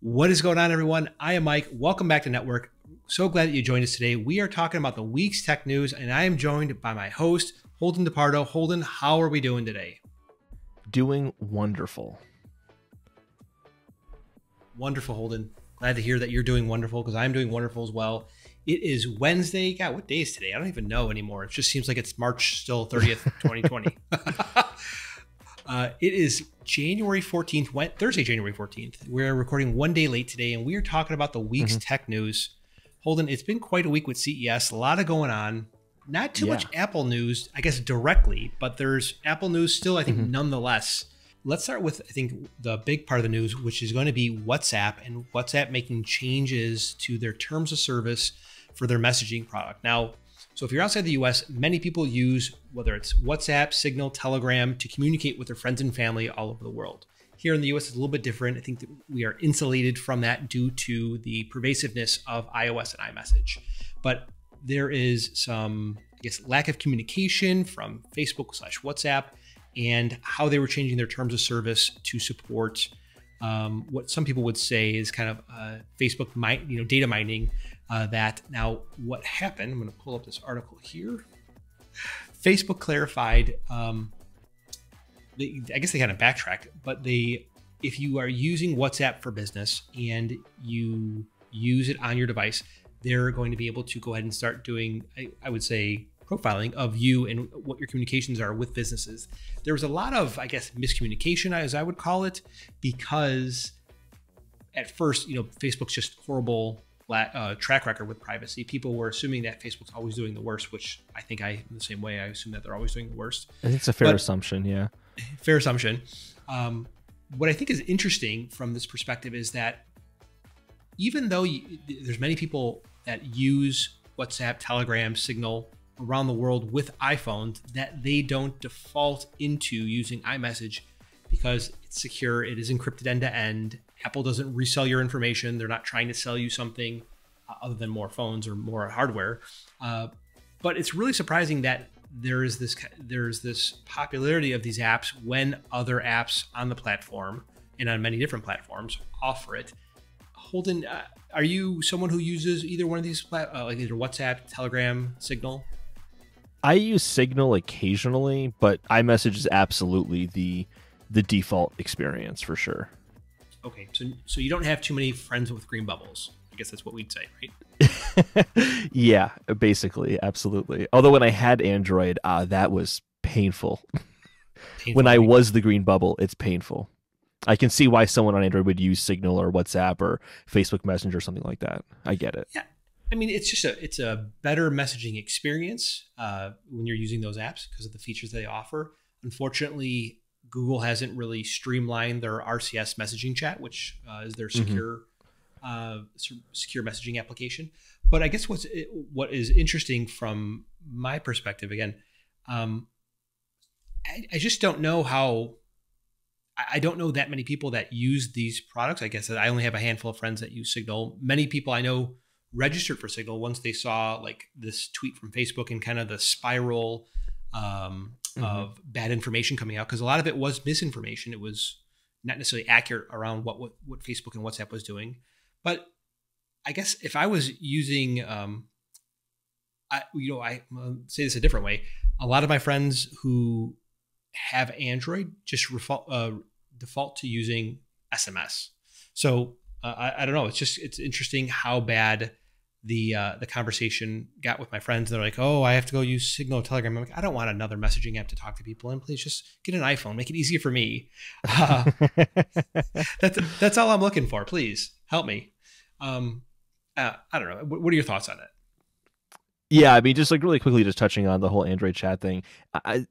What is going on, everyone? I am Mike. Welcome back to Network. So glad that you joined us today. We are talking about the week's tech news, and I am joined by my host, Holden DePardo. Holden, how are we doing today? Doing wonderful. Wonderful, Holden. Glad to hear that you're doing wonderful because I'm doing wonderful as well. It is Wednesday. God, what day is today? I don't even know anymore. It just seems like it's March still 30th, 2020. It is January 14th, Thursday, January 14th. We're recording one day late today, and we are talking about the week's tech news. Holden, it's been quite a week with CES. A lot of going on. Not too much Apple news, I guess, directly, but there's Apple news still, I think, nonetheless. Let's start with, I think, the big part of the news, which is going to be WhatsApp and WhatsApp making changes to their terms of service for their messaging product. Now, so if you're outside the US, many people use, whether it's WhatsApp, Signal, Telegram, to communicate with their friends and family all over the world. Here in the US, it's a little bit different. I think that we are insulated from that due to the pervasiveness of iOS and iMessage. But there is some, I guess, lack of communication from Facebook/WhatsApp and how they were changing their terms of service to support what some people would say is kind of Facebook data mining. That now what happened, I'm going to pull up this article here. Facebook clarified, I guess they kind of backtracked, but if you are using WhatsApp for business and you use it on your device, they're going to be able to go ahead and start doing, I would say, profiling of you and what your communications are with businesses. There was a lot of, I guess, miscommunication, as I would call it, because at first, Facebook's just horrible track record with privacy. People were assuming that Facebook's always doing the worst, which I think in the same way, I assume that they're always doing the worst. I think it's a fair assumption, yeah. Fair assumption. What I think is interesting from this perspective is that even though there's many people that use WhatsApp, Telegram, Signal around the world with iPhones, that they don't default into using iMessage because it's secure, it is encrypted end to end. Apple doesn't resell your information. They're not trying to sell you something other than more phones or more hardware. But it's really surprising that there's this popularity of these apps when other apps on the platform and on many different platforms offer it. Holden, are you someone who uses either one of these, like either WhatsApp, Telegram, Signal? I use Signal occasionally, but iMessage is absolutely the default experience for sure. Okay, so you don't have too many friends with green bubbles. I guess that's what we'd say, right? Yeah, basically, absolutely. Although when I had Android, that was painful. When I was the green bubble, it's painful. I can see why someone on Android would use Signal or WhatsApp or Facebook Messenger or something like that. I get it. Yeah, I mean, it's a better messaging experience when you're using those apps because of the features they offer. Unfortunately, Google hasn't really streamlined their RCS messaging chat, which is their secure messaging application. But I guess what is interesting from my perspective, again, I just don't know how. I don't know that many people that use these products. I guess I only have a handful of friends that use Signal. Many people I know registered for Signal once they saw like this tweet from Facebook and kind of the spiral of bad information coming out, because a lot of it was misinformation. It was not necessarily accurate around what Facebook and WhatsApp was doing. But I guess if I was using, I say this a different way. A lot of my friends who have Android just default to using SMS. So I don't know. It's interesting how bad the conversation got with my friends. They're like, oh, I have to go use Signal or Telegram. I'm like, I don't want another messaging app to talk to people in. Please just get an iPhone. Make it easier for me. That's all I'm looking for. Please help me. I don't know. What are your thoughts on it? Yeah, I mean, just like really quickly, just touching on the whole Android chat thing.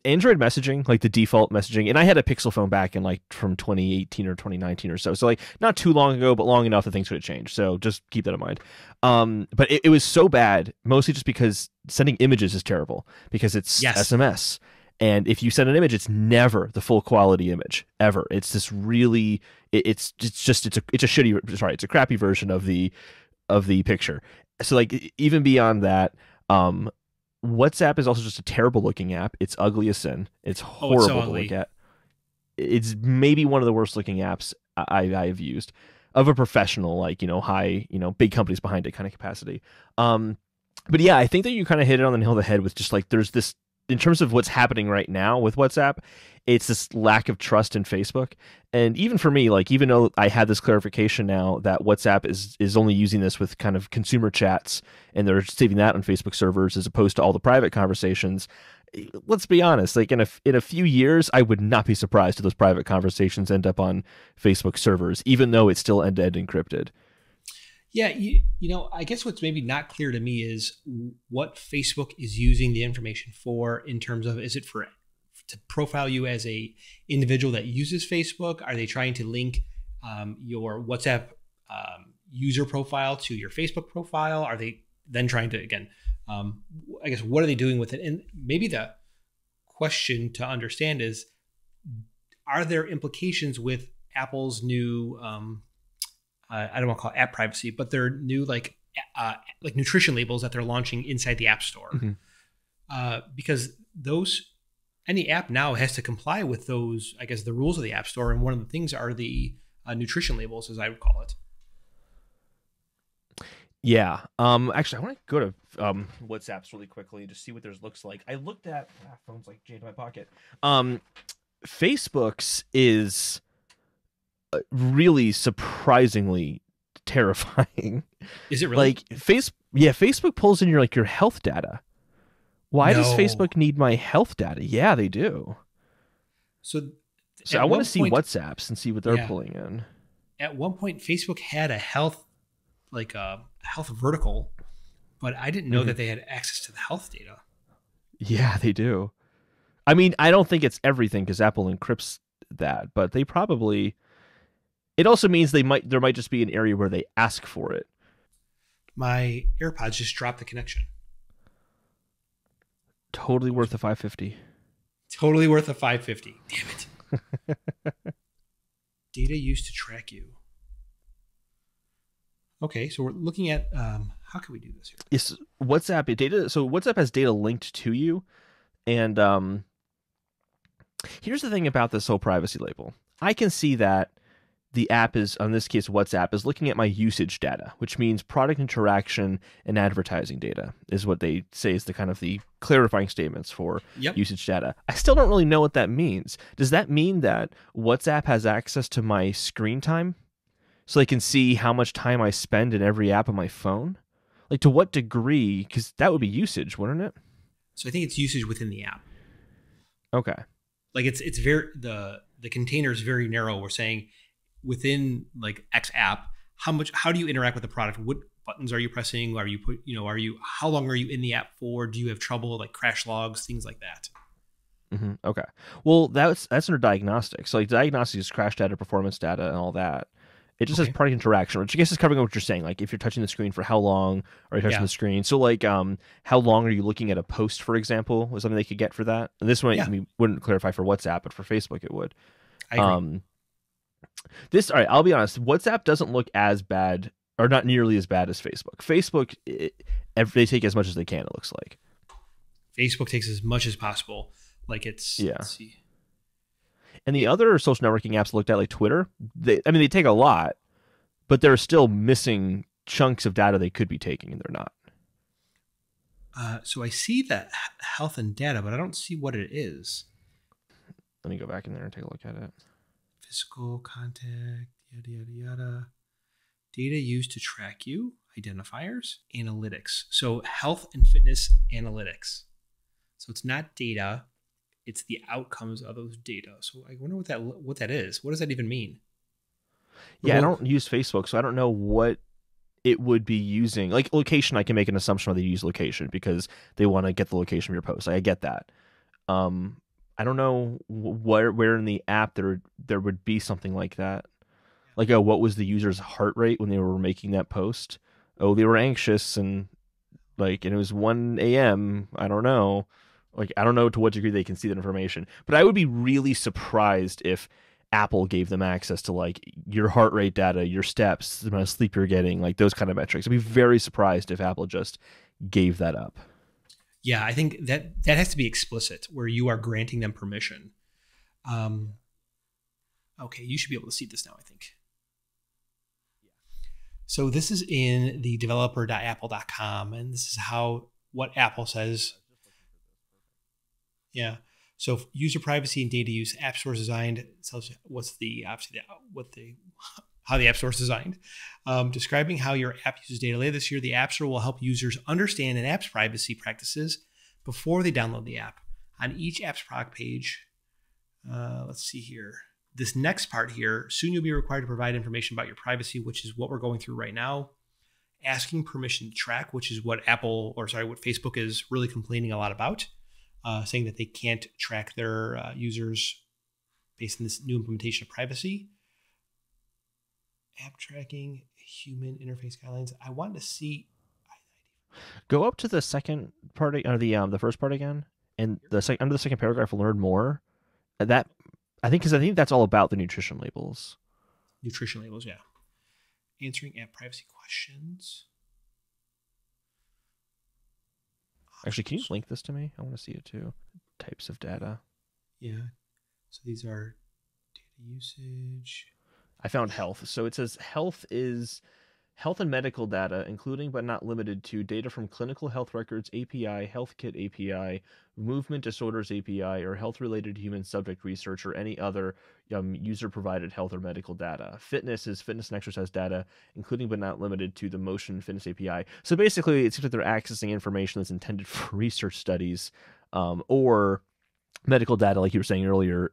Android messaging, like the default messaging, and I had a Pixel phone back in like from 2018 or 2019 or so. So like not too long ago, but long enough that things could have changed. So just keep that in mind. But it was so bad, mostly just because sending images is terrible because it's SMS. And if you send an image, it's never the full quality image ever. It's this really, it's a crappy version of the picture. So like even beyond that, WhatsApp is also just a terrible looking app. It's ugly as sin. It's horrible to look at. It's maybe one of the worst looking apps I've used. of a professional, like, high, big companies behind it kind of capacity. But yeah, I think that you kind of hit it on the nail of the head with just like, there's this, in terms of what's happening right now with WhatsApp, it's this lack of trust in Facebook. And even for me, like, even though I had this clarification now that WhatsApp is only using this with kind of consumer chats and they're saving that on Facebook servers as opposed to all the private conversations, let's be honest, like in a few years, I would not be surprised if those private conversations end up on Facebook servers, even though it's still end-to-end encrypted. Yeah, I guess what's maybe not clear to me is what Facebook is using the information for in terms of, is it to profile you as a individual that uses Facebook? Are they trying to link your WhatsApp user profile to your Facebook profile? Are they then trying to, again, I guess, what are they doing with it? And maybe the question to understand is, are there implications with Apple's new I don't want to call it app privacy, but they're new like nutrition labels that they're launching inside the App Store, because any app now has to comply with those, I guess, the rules of the App Store, and one of the things are the nutrition labels, as I would call it. Yeah. Actually, I want to go to WhatsApp's really quickly to see what theirs looks like. I looked at phone's like jammed in my pocket. Facebook's is really surprisingly terrifying. Is it really? Like Facebook pulls in your health data. Why does Facebook need my health data? Yeah, they do. So I want to see WhatsApp's and see what they're pulling in. At one point, Facebook had a health vertical, but I didn't know that they had access to the health data. Yeah, they do. I mean, I don't think it's everything because Apple encrypts that, but they probably. It also means there might just be an area where they ask for it. My AirPods just dropped the connection. Totally worth the $550. Totally worth the $550. Damn it. Data used to track you. Okay, so we're looking at how can we do this here? Yes, WhatsApp data. So WhatsApp has data linked to you, and here's the thing about this whole privacy label. I can see that the app is, in this case, WhatsApp, is looking at my usage data, which means product interaction and advertising data is what they say is the kind of the clarifying statements for usage data. I still don't really know what that means. Does that mean that WhatsApp has access to my screen time? So they can see how much time I spend in every app on my phone? Like, to what degree? Because that would be usage, wouldn't it? So I think it's usage within the app. Okay. Like it's very, the container is very narrow. We're saying within like X app, how do you interact with the product? What buttons are you pressing? How long are you in the app for? Do you have trouble, like crash logs, things like that? Okay. Well, that's under diagnostics. So like diagnostics is crash data, performance data, and all that. It just says product interaction, which I guess is covering what you're saying. Like if you're touching the screen for how long are you touching the screen? So like how long are you looking at a post, for example, was something they could get for that. And this one we wouldn't clarify for WhatsApp, but for Facebook it would. I agree. All right, I'll be honest. WhatsApp doesn't look as bad, or not nearly as bad as Facebook. Facebook, they take as much as they can, it looks like. Facebook takes as much as possible. Like it's, let's see. And the other social networking apps looked at, like Twitter, they take a lot, but they're still missing chunks of data they could be taking, and they're not. So I see that health and data, but I don't see what it is. Let me go back in there and take a look at it. Physical contact, yada, yada, yada. Data used to track you, identifiers, analytics. So health and fitness analytics. So it's not data, it's the outcomes of those data. So I wonder what that is. What does that even mean? Yeah, I don't use Facebook, so I don't know what it would be using. Like location, I can make an assumption whether they use location because they want to get the location of your post. I get that. I don't know where in the app there would be something like that. Like, what was the user's heart rate when they were making that post? Oh, they were anxious and it was 1 a.m. I don't know. Like, I don't know to what degree they can see that information. But I would be really surprised if Apple gave them access to like your heart rate data, your steps, the amount of sleep you're getting, like those kind of metrics. I'd be very surprised if Apple just gave that up. Yeah, I think that has to be explicit, where you are granting them permission. Okay, you should be able to see this now, I think. So this is in the developer.apple.com, and this is what Apple says. Yeah. So user privacy and data use, App Store is designed. Tells you how the App Store is designed. Describing how your app uses data. Later this year, the App Store will help users understand an app's privacy practices before they download the app. On each app's product page, let's see here. This next part here, soon you'll be required to provide information about your privacy, which is what we're going through right now. Asking permission to track, which is what what Facebook is really complaining a lot about, saying that they can't track their users based on this new implementation of privacy. App tracking, human interface guidelines. I wanted to see. Go up to the second part, or the first part again, and under the second paragraph, learn more. That I think that's all about the nutrition labels. Nutrition labels, yeah. Answering app privacy questions. Actually, can you link this to me? I want to see it too. Types of data. Yeah. So these are data usage. I found health. So it says health is health and medical data, including but not limited to data from clinical health records API, health kit API, movement disorders API, or health-related human subject research, or any other user-provided health or medical data. Fitness is fitness and exercise data, including but not limited to the motion fitness API. So basically, it seems like they're accessing information that's intended for research studies, or medical data, like you were saying earlier,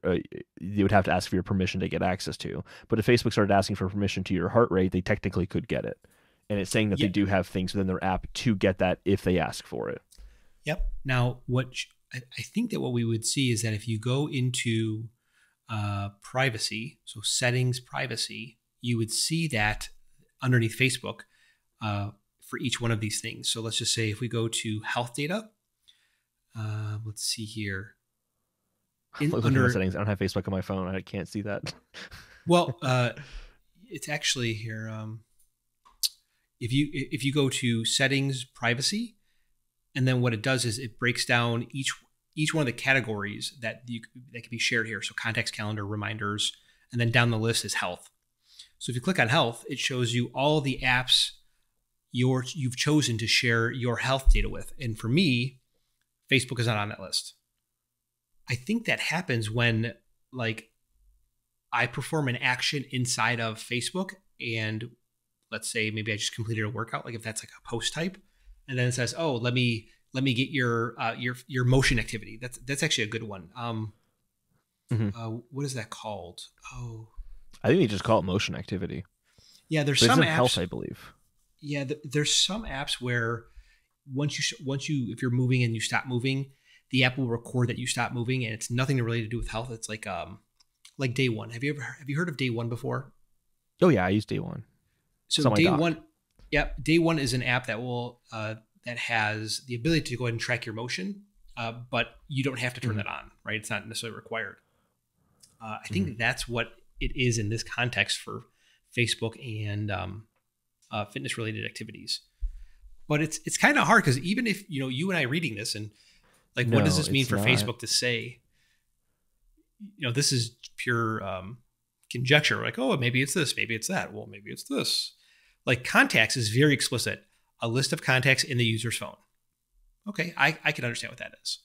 you would have to ask for your permission to get access to. But if Facebook started asking for permission to your heart rate, they technically could get it. And it's saying that they do have things within their app to get that if they ask for it. Yep. Now, I think that what we would see is that if you go into privacy, so settings privacy, you would see that underneath Facebook for each one of these things. So let's just say if we go to health data, let's see here. Under settings, I don't have Facebook on my phone. I can't see that. Well, it's actually here. If you go to settings, privacy, and then what it does is it breaks down each one of the categories that can be shared here. So contacts, calendar, reminders, and then down the list is health. So if you click on health, it shows you all the apps you've chosen to share your health data with. And for me, Facebook is not on that list. I think that happens when I perform an action inside of Facebook, and let's say maybe I just completed a workout, like if that's like a post type, and then it says, "Oh, let me get your motion activity." That's actually a good one. What is that called? Oh, I think they just call it motion activity. Yeah, there's some apps. Health, I believe. Yeah, there's some apps where once you if you're moving and you stop moving, the app will record that you stop moving, and it's nothing really to do with health. It's like Day One. Have you heard of Day One before? Oh yeah, I use Day One. So Day One, Day One is an app that will that has the ability to go ahead and track your motion, but you don't have to turn that on, right? It's not necessarily required. I think that's what it is in this context for Facebook and fitness related activities. But it's kind of hard because even if you and I reading this and what does this mean for Facebook to say, this is pure conjecture. Like, oh, maybe it's this, maybe it's that. Well, maybe it's this. Like contacts is very explicit. A list of contacts in the user's phone. Okay, I can understand what that is.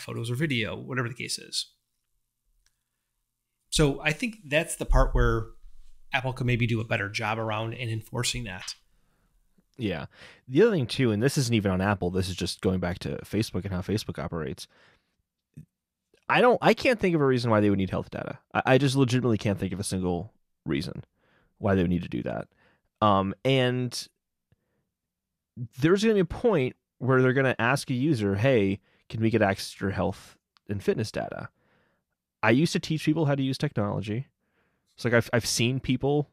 Photos or video, whatever the case is. So I think that's the part where Apple could maybe do a better job around in enforcing that. Yeah. The other thing too, and this isn't even on Apple, this is just going back to Facebook and how Facebook operates. I can't think of a reason why they would need health data. I just legitimately can't think of a single reason why they would need to do that. And there's going to be a point where they're going to ask a user, hey, can we get access to your health and fitness data? I used to teach people how to use technology. It's like I've seen people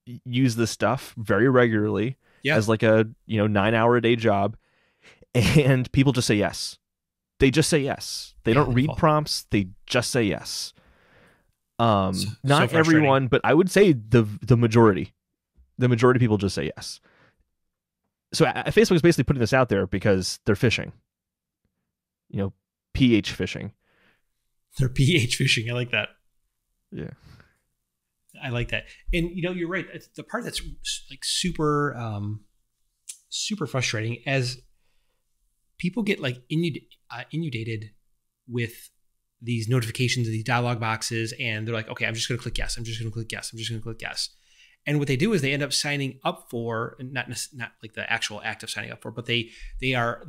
use this stuff very regularly as like a 9-hour a day job, and people just say yes. They just say yes. They don't read prompts. They just say yes. Not everyone, but I would say the majority. The majority of people just say yes. So Facebook is basically putting this out there because they're phishing. pH phishing. They're pH phishing. I like that. Yeah. I like that. And you're right. It's the part that's like super, super frustrating as people get like inundated with these notifications, these dialog boxes, and they're like, okay, I'm just going to click yes. I'm just going to click yes. I'm just going to click yes. And what they do is they end up signing up for, not like the actual act of signing up for, but they are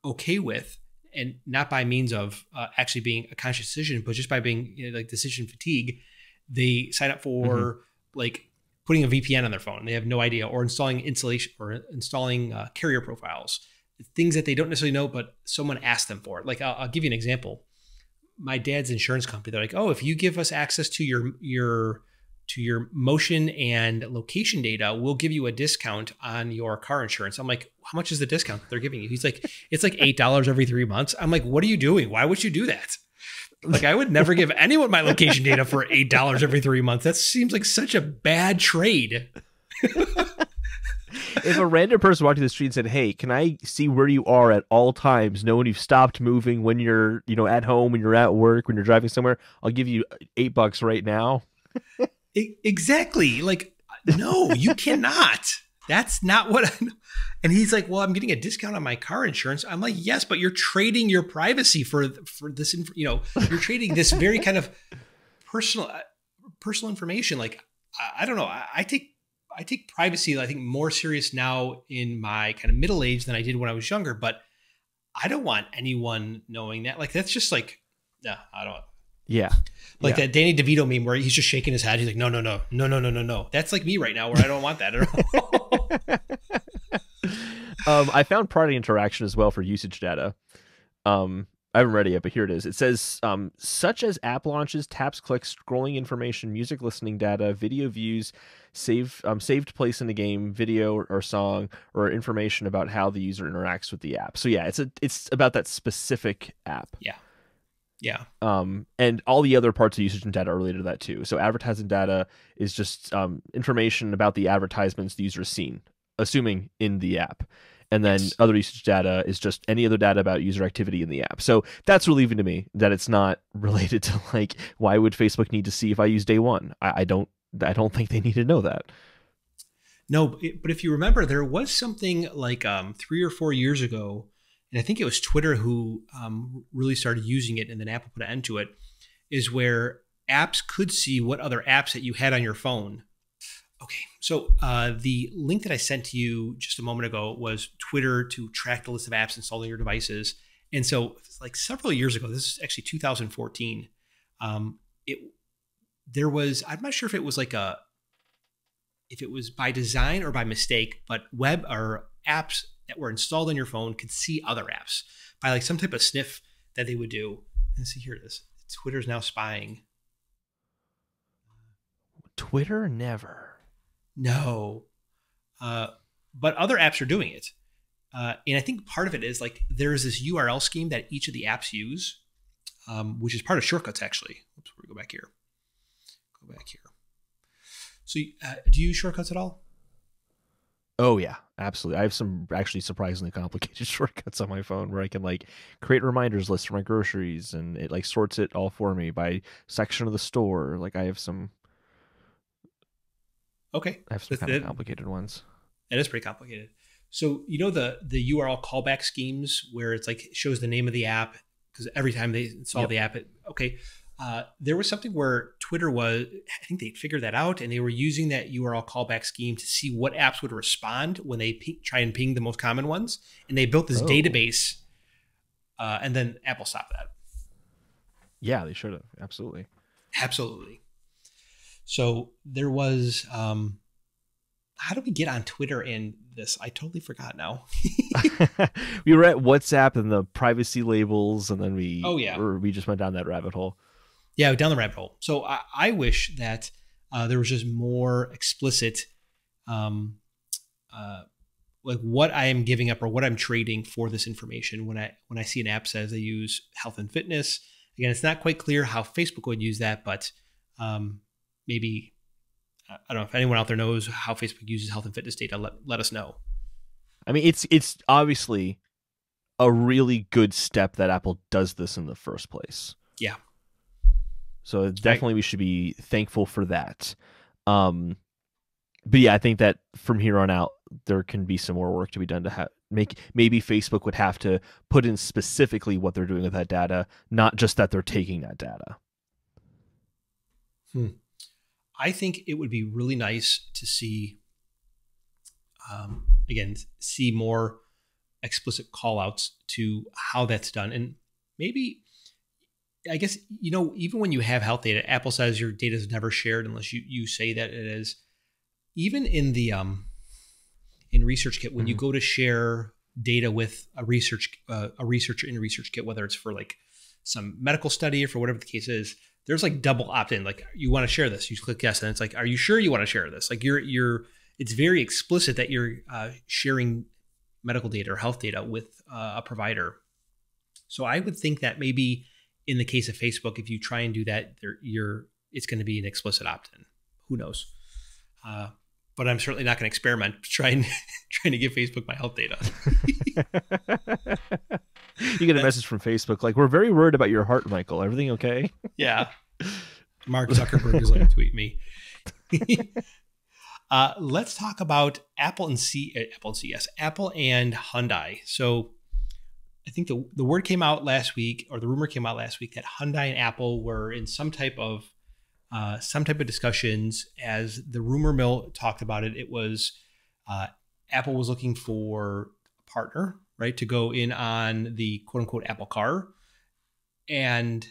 okay with, and not by means of actually being a conscious decision, but just by being like decision fatigue, they sign up for like putting a VPN on their phone. They have no idea, or installing carrier profiles, things that they don't necessarily know, but someone asked them for it. Like I'll give you an example. My dad's insurance company, they're like, oh, if you give us access to your motion and location data, we'll give you a discount on your car insurance. I'm like, how much is the discount that they're giving you? He's like, it's like $8 every 3 months. I'm like, what are you doing? Why would you do that? Like, I would never give anyone my location data for $8 every 3 months. That seems like such a bad trade. If a random person walked to the street and said, hey, can I see where you are at all times, know when you've stopped moving, when you're, at home, when you're at work, when you're driving somewhere, I'll give you $8 right now. Exactly. Like, no, you cannot. That's not what I know. And he's like, well, I'm getting a discount on my car insurance. I'm like, yes, but you're trading your privacy for this, you're trading this very kind of personal information. Like, I don't know. I take privacy, I think, more serious now in my kind of middle age than I did when I was younger, but I don't want anyone knowing that. Like, that's just like, no, I don't. Yeah. Like that Danny DeVito meme where he's just shaking his head. He's like, no. That's like me right now, where I don't want that at all. I found party interaction as well for usage data. I haven't read it yet, but here it is. It says, such as app launches, taps, clicks, scrolling information, music listening data, video views, saved place in the game, video or song, or information about how the user interacts with the app. So yeah, it's about that specific app. Yeah. Yeah. And all the other parts of usage and data are related to that too. So advertising data is just information about the advertisements the user has seen, assuming in the app. And then other usage data is just any other data about user activity in the app. So that's relieving to me that it's not related to like, why would Facebook need to see if I use day one? I don't think they need to know that. No, but if you remember, there was something like 3 or 4 years ago, and I think it was Twitter who really started using it, and then Apple put an end to it, is where apps could see what other apps that you had on your phone. Okay, so the link that I sent to you just a moment ago was Twitter to track the list of apps installed on your devices. And so like several years ago, this is actually 2014, there was, I'm not sure if it was if it was by design or by mistake, but web or apps that were installed on your phone could see other apps by like some type of sniff that they would do. And see, here it is. Twitter's now spying. Twitter never. No. But other apps are doing it. And I think part of it is like there's this URL scheme that each of the apps use, which is part of shortcuts, actually. Oops, we'll go back here. So do you use shortcuts at all? Oh, yeah, absolutely. I have some actually surprisingly complicated shortcuts on my phone where I can like create reminders lists for my groceries, and it like sorts it all for me by section of the store. Like I have some. Okay. I have some kind of complicated ones. It is pretty complicated. So, the URL callback schemes where it's like, it shows the name of the app because every time they install the app, there was something where Twitter I think they figured that out, and they were using that URL callback scheme to see what apps would respond when they try and ping the most common ones. And they built this database, and then Apple stopped that. Yeah, they should have. Absolutely. So there was, how do we get on Twitter in this? I totally forgot now. We were at WhatsApp and the privacy labels, and then we just went down that rabbit hole. Yeah, down the rabbit hole. So I wish that there was just more explicit, like what I am giving up or what I'm trading for this information. When I see an app says they use health and fitness, again, it's not quite clear how Facebook would use that, but maybe, I don't know if anyone out there knows how Facebook uses health and fitness data. Let us know. I mean, it's obviously a really good step that Apple does this in the first place. Yeah. So definitely we should be thankful for that. But yeah, I think that from here on out, there can be some more work to be done to maybe Facebook would have to put in specifically what they're doing with that data, not just that they're taking that data. I think it would be really nice to see, see more explicit call outs to how that's done. And maybe, I guess, even when you have health data, Apple says your data is never shared unless you say that it is. Even in the in ResearchKit, when you go to share data with a researcher in ResearchKit, whether it's for like some medical study or for whatever the case is, there's like double opt-in. Like, you want to share this, you click yes, and it's like, are you sure you want to share this? Like, it's very explicit that you're sharing medical data or health data with a provider. So I would think that maybe in the case of Facebook, if you try and do that, it's going to be an explicit opt-in. Who knows? But I'm certainly not going to experiment trying to give Facebook my health data. You get a message from Facebook like, we're very worried about your heart, Michael. Everything okay? Yeah. Mark Zuckerberg is going to tweet me. Let's talk about Apple and Hyundai. So I think the word came out last week, or the rumor came out last week, that Hyundai and Apple were in some type of discussions. As the rumor mill talked about it, it was Apple was looking for a partner, right, to go in on the quote unquote Apple Car, and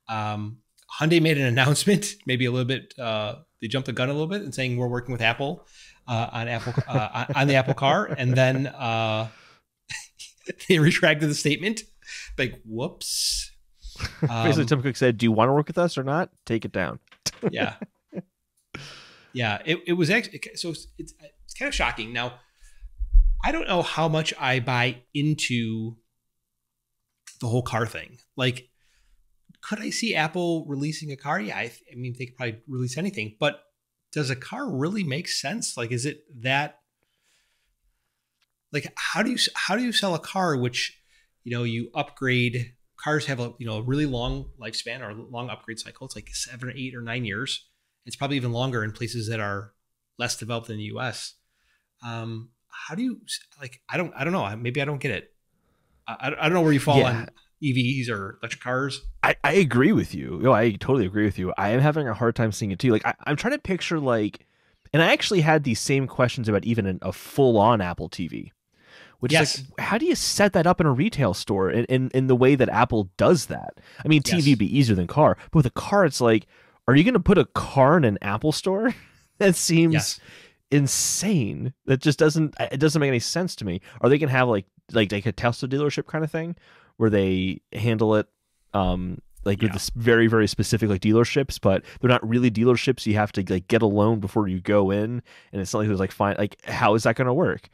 Hyundai made an announcement, maybe a little bit. They jumped the gun a little bit and saying we're working with Apple on the Apple Car, and then they retracted the statement. Like, whoops. Basically, Tim Cook said, "Do you want to work with us or not? Take it down." Yeah. It was actually, so it's kind of shocking. Now, I don't know how much I buy into the whole car thing. Like, could I see Apple releasing a car? Yeah, I mean, they could probably release anything, but does a car really make sense? Like, is it that, like, how do you sell a car, which, you upgrade? Cars have a really long lifespan or long upgrade cycle. It's like 7 or 8 or 9 years. It's probably even longer in places that are less developed than the US. How do you, like, I don't know. Maybe I don't get it. I don't know where you fall on EVs or electric cars. I agree with you. I totally agree with you. I am having a hard time seeing it too. Like, I'm trying to picture, like, and I actually had these same questions about even a full-on Apple TV. Which is like, how do you set that up in a retail store in the way that Apple does that? I mean, TV would be easier than car, but with a car, it's like, are you going to put a car in an Apple store? That seems insane. That just doesn't make any sense to me. Are they going to have like a Tesla dealership kind of thing where they handle it with this very, very specific like dealerships, but they're not really dealerships. You have to like get a loan before you go in, and it's not like there's like fine. Like, how is that going to work?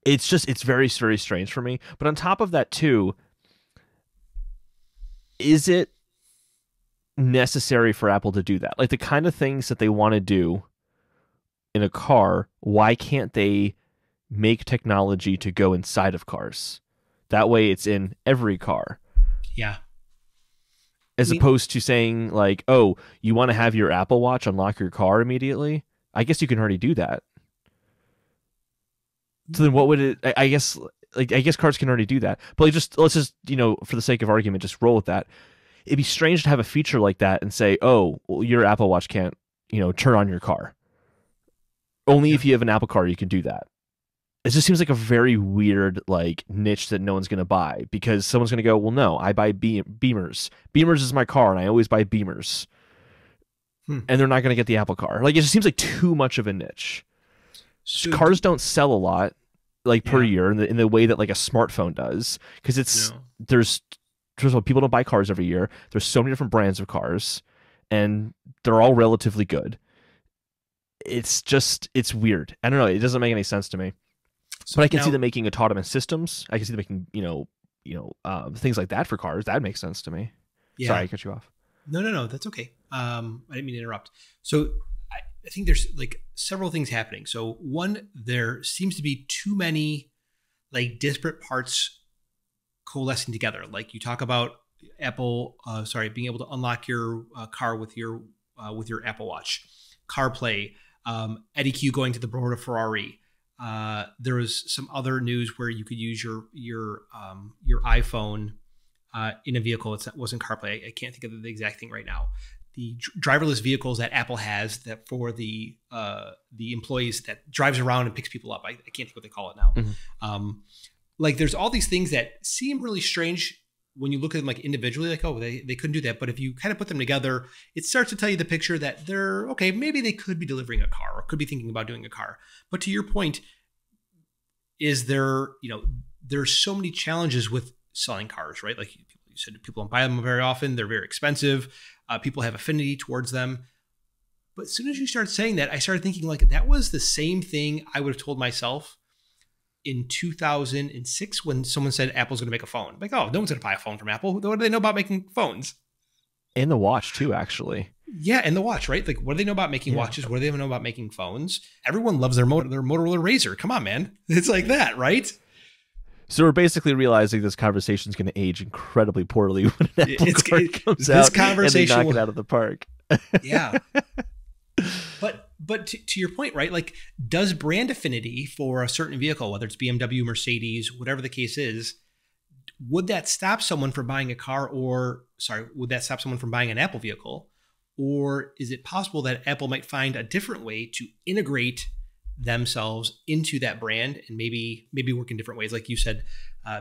It's very, very strange for me. But on top of that too, is it necessary for Apple to do that? Like, the kind of things that they want to do in a car, why can't they make technology to go inside of cars? That way it's in every car. Yeah. As opposed to saying like, oh, you want to have your Apple Watch unlock your car immediately? I guess you can already do that. So then what would it, I guess cars can already do that. But like, let's just, for the sake of argument, just roll with that. It'd be strange to have a feature like that and say, oh, well, your Apple Watch can't, turn on your car. Only if you have an Apple Car, you can do that. It just seems like a very weird like niche that no one's going to buy, because someone's going to go, well, no, I buy Beamers. Beamers is my car, and I always buy Beamers. And they're not going to get the Apple Car. Like, it just seems like too much of a niche. So cars don't sell a lot like per year in the way that like a smartphone does, because there's first of all, people don't buy cars every year. There's so many different brands of cars, and they're all relatively good. It's weird. I don't know. It doesn't make any sense to me. So but I can see them making autonomous systems. I can see them making things like that for cars. That makes sense to me. Yeah. Sorry, I cut you off. No, that's okay. I didn't mean to interrupt. So I think there's like several things happening. So one, there seems to be too many like disparate parts coalescing together. Like, you talk about, being able to unlock your car with your Apple Watch, CarPlay, Eddie Q going to the board of Ferrari. There was some other news where you could use your iPhone in a vehicle. It wasn't CarPlay. I can't think of the exact thing right now. The driverless vehicles that Apple has that for the employees that drives around and picks people up. I can't think what they call it now. Mm-hmm. Like there's all these things that seem really strange when you look at them like individually, like, oh, they couldn't do that. But if you kind of put them together, it starts to tell you the picture that they're okay. Maybe they could be delivering a car or could be thinking about doing a car. But to your point, there's so many challenges with selling cars, right? Like you said, people don't buy them very often. They're very expensive. People have affinity towards them. But as soon as you start saying that, I started thinking like that was the same thing I would have told myself in 2006 when someone said Apple's going to make a phone. Like, oh, no one's going to buy a phone from Apple. What do they know about making phones? And the watch too, actually. Yeah, and the watch, right? Like, what do they know about making watches? What do they know about making phones? Everyone loves their Motorola Razr. Come on, man. It's like that, right? So we're basically realizing this conversation is going to age incredibly poorly when an Apple card comes out and they knock it out of the park. Yeah. But to your point, right? Like, does brand affinity for a certain vehicle, whether it's BMW, Mercedes, whatever the case is, would that stop someone from buying a car would that stop someone from buying an Apple vehicle? Or is it possible that Apple might find a different way to integrate themselves into that brand and maybe work in different ways? Like you said,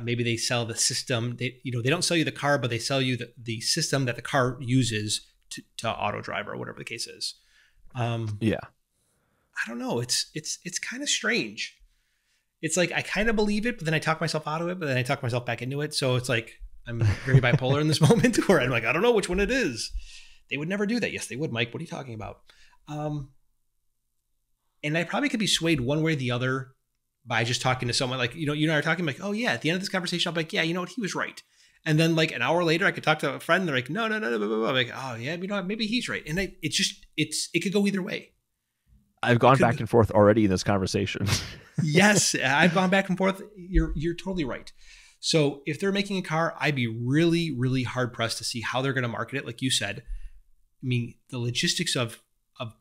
maybe they sell the system. They don't sell you the car, but they sell you the system that the car uses to auto drive or whatever the case is. Yeah, I don't know. It's kind of strange. It's like I kind of believe it, but then I talk myself out of it, but then I talk myself back into it. So it's like I'm very bipolar in this moment where I'm like, I don't know which one it is. They would never do that. Yes, they would, Mike. What are you talking about? And I probably could be swayed one way or the other by just talking to someone like, you and I are talking like, oh yeah, at the end of this conversation, I'll be like, yeah, you know what? He was right. And then like an hour later, I could talk to a friend. And they're like, no, blah, blah, blah. I'm like, oh yeah, maybe he's right. And it could go either way. I've gone back and forth already in this conversation. Yes, I've gone back and forth. You're totally right. So if they're making a car, I'd be really, really hard pressed to see how they're going to market it. Like you said, I mean, the logistics of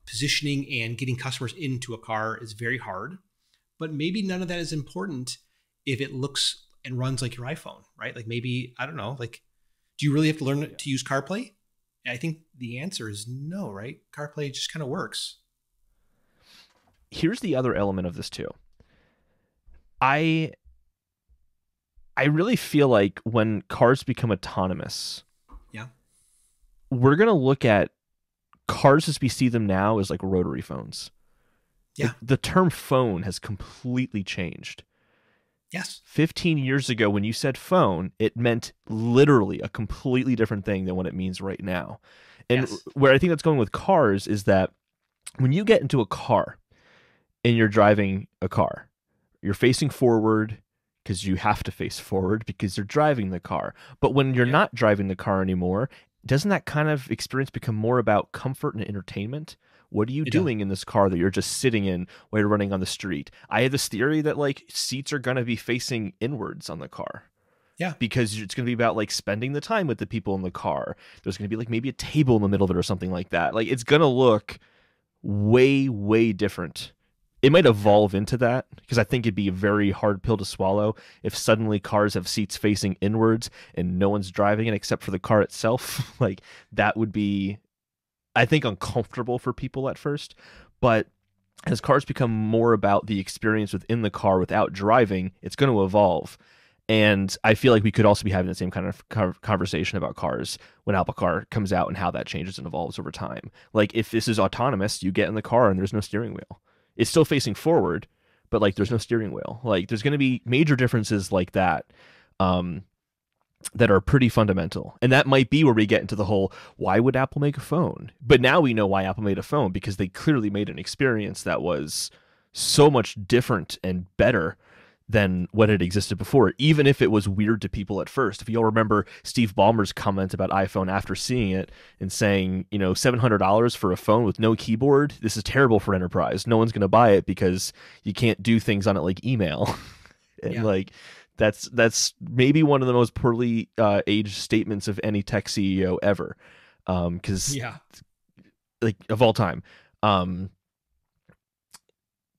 positioning and getting customers into a car is very hard, but maybe none of that is important if it looks and runs like your iPhone, right? Like maybe, I don't know, like, do you really have to learn to use CarPlay? I think the answer is no, right? CarPlay just kind of works. Here's the other element of this too. I really feel like when cars become autonomous, we're going to look at cars as we see them now as like rotary phones. Yeah. The term phone has completely changed. Yes. 15 years ago, when you said phone, it meant literally a completely different thing than what it means right now. And where I think that's going with cars is that when you get into a car and you're driving a car, you're facing forward because you have to face forward because you're driving the car. But when you're not driving the car anymore, doesn't that kind of experience become more about comfort and entertainment? What are you doing in this car that you're just sitting in while you're running on the street? I have this theory that like seats are going to be facing inwards on the car. Yeah. Because it's going to be about like spending the time with the people in the car. There's going to be like maybe a table in the middle of it or something like that. Like it's going to look way, way different. It might evolve into that because I think it'd be a very hard pill to swallow if suddenly cars have seats facing inwards and no one's driving it except for the car itself. Like that would be, I think, uncomfortable for people at first. But as cars become more about the experience within the car without driving, it's going to evolve. And I feel like we could also be having the same kind of conversation about cars when Apple Car comes out and how that changes and evolves over time. Like if this is autonomous, you get in the car and there's no steering wheel. It's still facing forward, but like there's no steering wheel. Like there's going to be major differences like that that are pretty fundamental. And that might be where we get into the whole, why would Apple make a phone? But now we know why Apple made a phone, because they clearly made an experience that was so much different and better than what had existed before, even if it was weird to people at first. If you all remember Steve Ballmer's comment about iPhone after seeing it and saying, you know, $700 for a phone with no keyboard, this is terrible for enterprise. No one's going to buy it because you can't do things on it like email. And like That's maybe one of the most poorly aged statements of any tech CEO ever, because like of all time.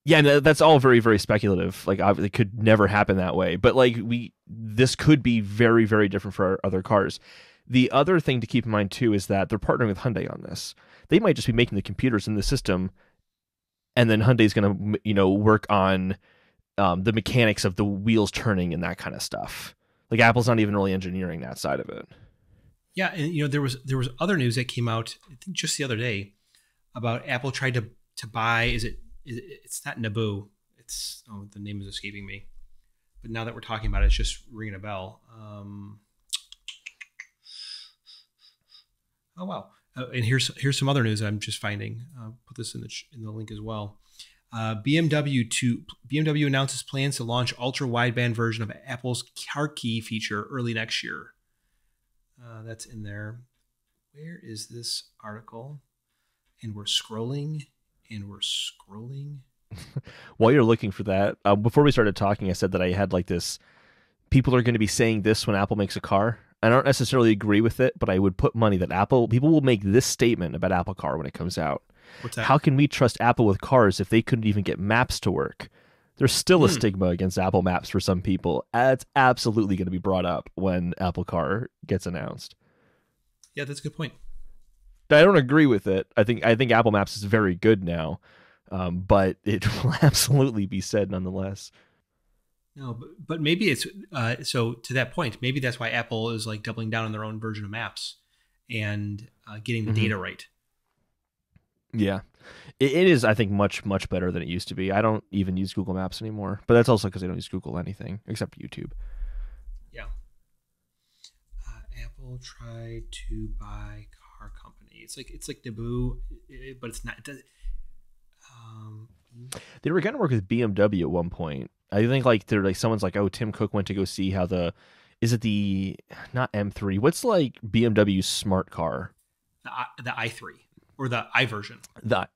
Yeah, and that's all very, very speculative. Like, it could never happen that way. But like, this could be very, very different for our other cars. The other thing to keep in mind too is that they're partnering with Hyundai on this. They might just be making the computers in the system, and then Hyundai's going to, work on the mechanics of the wheels turning and that kind of stuff. Like, Apple's not even really engineering that side of it. Yeah, and there was other news that came out, I think just the other day, about Apple tried to buy. It's not Naboo. The name is escaping me. But now that we're talking about it, it's just ringing a bell. Oh wow! And here's some other news I'm just finding. I'll put this in the link as well. BMW announces plans to launch ultra wideband version of Apple's Car Key feature early next year. That's in there. Where is this article? And we're scrolling. While you're looking for that, before we started talking, I said that I had like this. People are going to be saying this when Apple makes a car. I don't necessarily agree with it, but I would put money that people will make this statement about Apple Car when it comes out. What's that? How can we trust Apple with cars if they couldn't even get maps to work? There's still a stigma against Apple Maps for some people. It's absolutely going to be brought up when Apple Car gets announced. Yeah, that's a good point. I don't agree with it. I think Apple Maps is very good now, but it will absolutely be said nonetheless. No, but maybe it's so to that point. Maybe that's why Apple is like doubling down on their own version of Maps and getting the data right. Yeah, it is. I think much better than it used to be. I don't even use Google Maps anymore, but that's also because I don't use Google anything except YouTube. Yeah. Apple tried to buy car company. It's like Naboo, but it's not. They were going to work with BMW at one point. I think like they're like someone's like, oh, Tim Cook went to go see how is it the not M3? What's like BMW's smart car? The i3 or the i version. The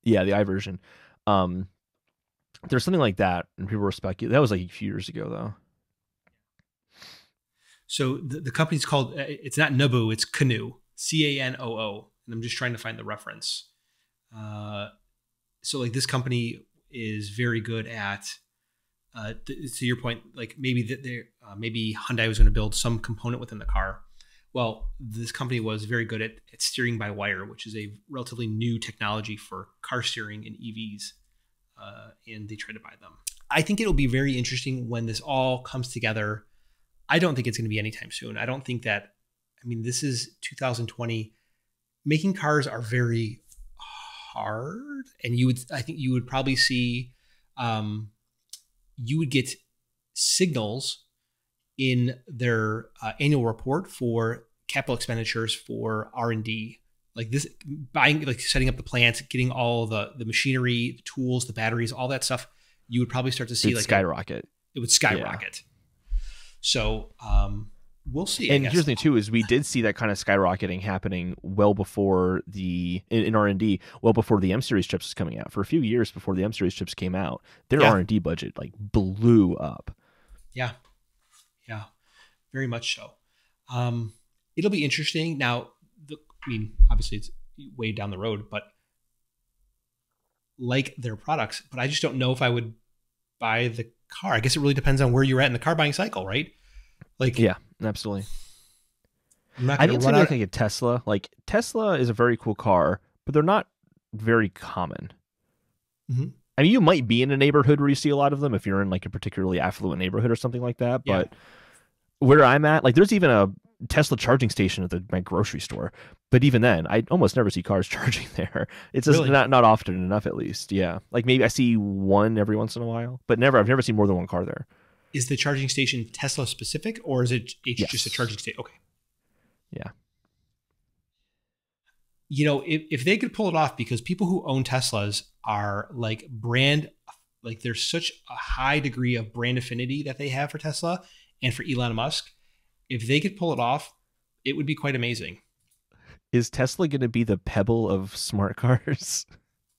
i version. There's something like that, and people were speculating. That was like a few years ago, though. So the company's called. It's not Naboo. It's Canoo. Canoo. And I'm just trying to find the reference. So like this company is very good at. To your point, like maybe maybe Hyundai was going to build some component within the car. Well, this company was very good at steering by wire, which is a relatively new technology for car steering in EVs, and they tried to buy them. I think it'll be very interesting when this all comes together. I don't think it's going to be anytime soon. I don't think that. I mean, this is 2020. Making cars are very hard, and I think you would probably see. You would get signals in their annual report for capital expenditures for R&D, like this buying, like setting up the plants, getting all the machinery, the tools, the batteries, all that stuff. You would probably start to see skyrocket. It would skyrocket. Yeah. So we'll see. And here's the thing too: is we did see that kind of skyrocketing happening well before in R&D, well before the M series chips was coming out. For a few years before the M series chips came out, their R&D budget like blew up. Yeah, very much so. It'll be interesting. Now, obviously it's way down the road, but like their products, but I just don't know if I would buy the car. I guess it really depends on where you're at in the car buying cycle, right? Like, yeah, absolutely. I didn't say looking at Tesla. Like, Tesla is a very cool car, but they're not very common. Mm-hmm. I mean, you might be in a neighborhood where you see a lot of them if you're in like a particularly affluent neighborhood or something like that. Yeah. But where I'm at, like, there's even a Tesla charging station at my grocery store. But even then, I almost never see cars charging there. It's just really? not often enough, at least. Yeah, like maybe I see one every once in a while, but I've never seen more than one car there. Is the charging station Tesla specific, or is it just a charging station? Okay. Yeah. If they could pull it off, because people who own Teslas are like there's such a high degree of brand affinity that they have for Tesla and for Elon Musk. If they could pull it off, it would be quite amazing. Is Tesla going to be the Pebble of smart cars?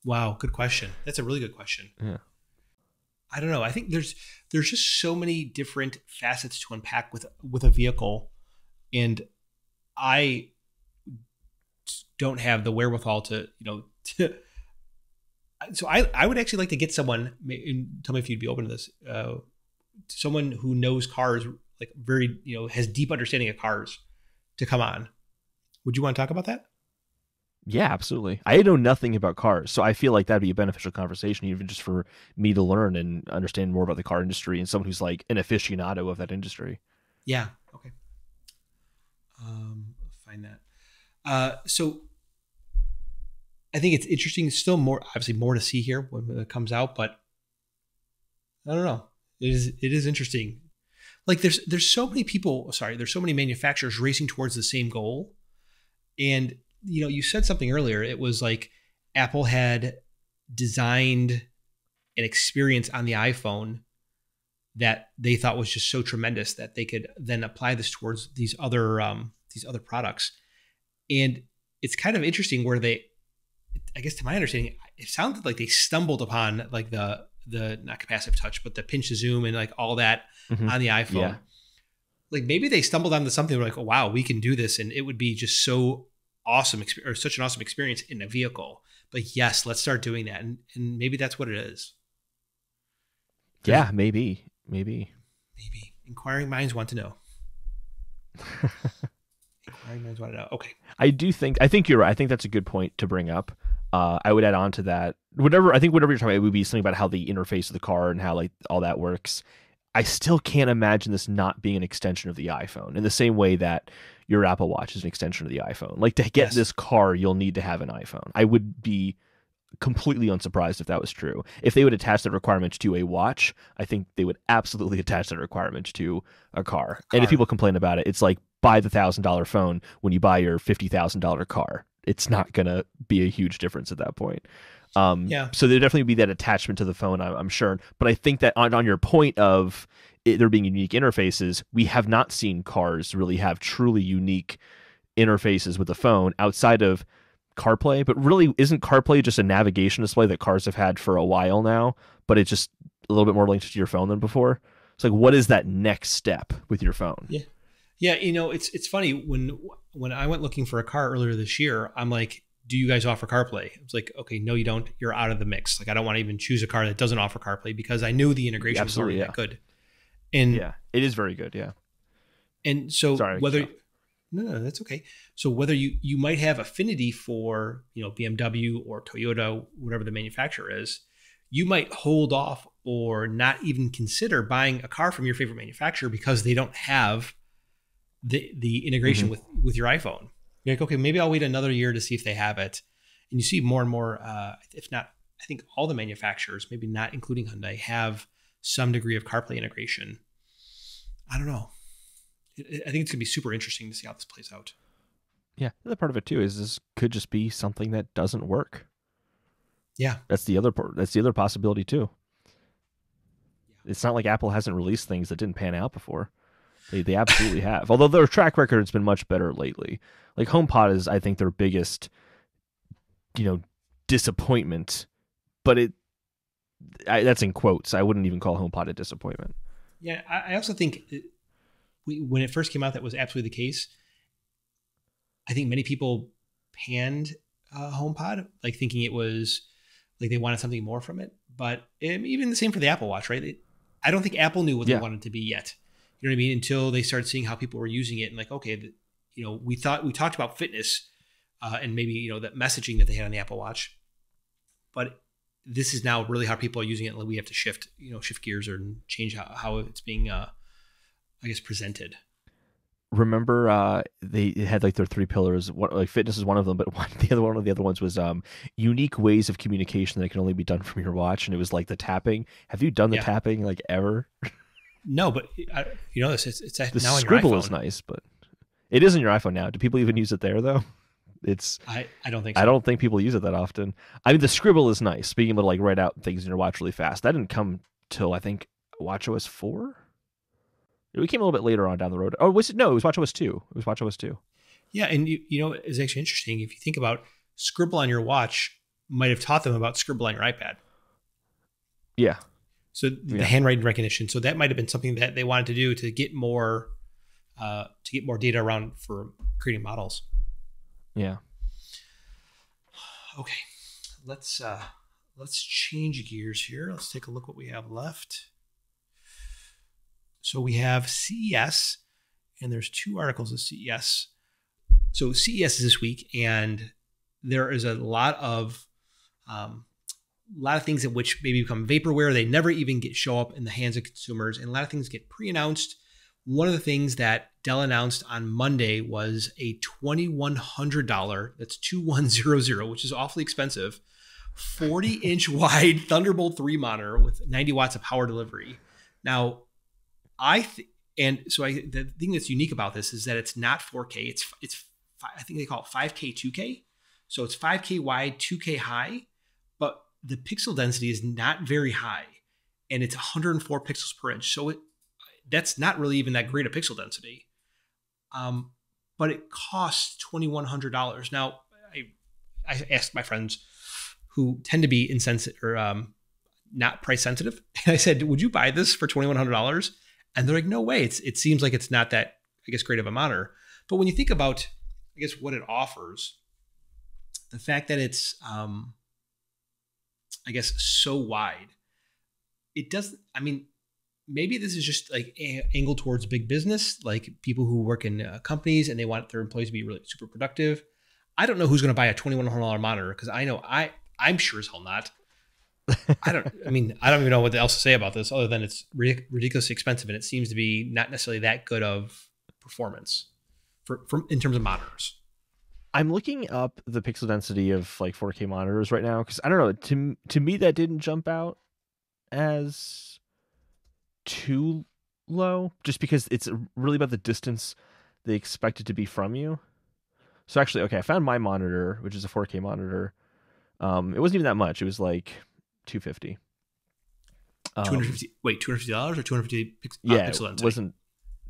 Wow, good question. That's a really good question. Yeah. I don't know. I think there's just so many different facets to unpack with a vehicle, and I don't have the wherewithal to, to. So I would actually like to get someone, and tell me if you'd be open to this, someone who knows cars, like very, has deep understanding of cars, to come on. Would you want to talk about that? Yeah, absolutely. I know nothing about cars, so I feel like that'd be a beneficial conversation, even just for me to learn and understand more about the car industry, and someone who's like an aficionado of that industry. Yeah. Okay. Find that. So I think it's interesting. Still obviously more to see here when it comes out, but I don't know. It is interesting. Like there's so many people. Sorry, there's so many manufacturers racing towards the same goal, and you said something earlier. It was like Apple had designed an experience on the iPhone that they thought was just so tremendous that they could then apply this towards these other products. And it's kind of interesting where I guess to my understanding, it sounded like they stumbled upon like the not capacitive touch, but the pinch to zoom and like all that on the iPhone. Yeah. Like maybe they stumbled onto something like, oh, wow, we can do this, and it would be just so awesome, or such an awesome experience in a vehicle. But yes, let's start doing that, and maybe that's what it is. Yeah, maybe. Inquiring minds want to know. Inquiring minds want to know. Okay. I think you're right. I think that's a good point to bring up. I would add on to that. Whatever you're talking about, it would be something about how the interface of the car and how like all that works. I still can't imagine this not being an extension of the iPhone in the same way that your Apple Watch is an extension of the iPhone. Like to get this car, you'll need to have an iPhone. I would be completely unsurprised if that was true. If they would attach that requirement to a watch, I think they would absolutely attach that requirement to a car. And if people complain about it, it's like buy the $1,000 phone when you buy your $50,000 car. It's not going to be a huge difference at that point. So there definitely be that attachment to the phone, I'm sure. But I think that on your point of there being unique interfaces, we have not seen cars really have truly unique interfaces with the phone outside of CarPlay. But really, isn't CarPlay just a navigation display that cars have had for a while now, but it's just a little bit more linked to your phone than before? It's like, what is that next step with your phone? Yeah. It's funny when I went looking for a car earlier this year, I'm like, do you guys offer CarPlay? It's like, okay, no, you don't. You're out of the mix. Like, I don't want to even choose a car that doesn't offer CarPlay because I knew the integration was already that good. And yeah, it is very good. Yeah. And so no, that's okay. So whether you might have affinity for, BMW or Toyota, whatever the manufacturer is, you might hold off or not even consider buying a car from your favorite manufacturer because they don't have the integration with your iPhone. You're like, okay, maybe I'll wait another year to see if they have it. And you see more and more, if not, I think all the manufacturers, maybe not including Hyundai, have some degree of CarPlay integration. I don't know. I think it's going to be super interesting to see how this plays out. Yeah, the other part of it too is this could just be something that doesn't work. Yeah, that's the other part. That's the other possibility too. Yeah. It's not like Apple hasn't released things that didn't pan out before. They absolutely have. Although their track record has been much better lately. Like HomePod is, I think, their biggest, disappointment. But that's in quotes. I wouldn't even call HomePod a disappointment. Yeah, I also think when it first came out, that was absolutely the case. I think many people panned HomePod, like thinking it was like they wanted something more from it. But even the same for the Apple Watch, right? I don't think Apple knew what they wanted to be yet. You know what I mean? Until they started seeing how people were using it and like, okay, we talked about fitness and maybe, that messaging that they had on the Apple Watch, but this is now really how people are using it. Like we have to shift gears or change how it's being, presented. Remember, they had like their 3 pillars. Like fitness is one of them, but one of the other ones was unique ways of communication that can only be done from your watch, and it was like the tapping. Have you done the tapping like ever? No, but it's the now scribble is nice, but it is in your iPhone now. Do people even use it there though? I don't think so. I don't think people use it that often. I mean, the scribble is nice, being able to like write out things in your watch really fast. That didn't come till I think WatchOS 4. It came a little bit later on down the road. Oh, was it? No, it was WatchOS 2. It was WatchOS 2. Yeah, and it's actually interesting if you think about scribble on your watch might have taught them about scribble on your iPad. Yeah. So the handwriting recognition. So that might have been something that they wanted to do to get more data around for creating models. Yeah. Okay, let's change gears here. Let's take a look what we have left. So we have CES, and there's 2 articles of CES. So CES is this week, and there is a lot of things at which maybe become vaporware. They never even show up in the hands of consumers, and a lot of things get pre-announced. One of the things that Dell announced on Monday was a $2,100, that's 2100, which is awfully expensive, 40-inch wide Thunderbolt 3 monitor with 90 watts of power delivery. Now, the thing that's unique about this is that it's not 4K. It's I think they call it 5K 2K. So it's 5K wide, 2K high, but the pixel density is not very high, and it's 104 pixels per inch. So that's not really even that great a pixel density. But it costs $2,100. Now, I asked my friends who tend to be insensitive or not price sensitive, and I said, "Would you buy this for $2,100?" And they're like, "No way. It seems like it's not that, I guess, great of a monitor." But when you think about, I guess, what it offers, the fact that it's, I guess, so wide, it doesn't. I mean, maybe this is just like angled towards big business, like people who work in companies and they want their employees to be really super productive. I don't know who's going to buy a $2,100 monitor, because I know I'm sure as hell not. I don't even know what else to say about this other than it's ridiculously expensive, and it seems to be not necessarily that good of performance in terms of monitors. I'm looking up the pixel density of like 4K monitors right now, because I don't know, to me that didn't jump out as too low, just because it's really about the distance they expect it to be from you. So actually, okay, I found my monitor, which is a 4K monitor. It wasn't even that much. It was like $250. $250 or 250 pixel density? It wasn't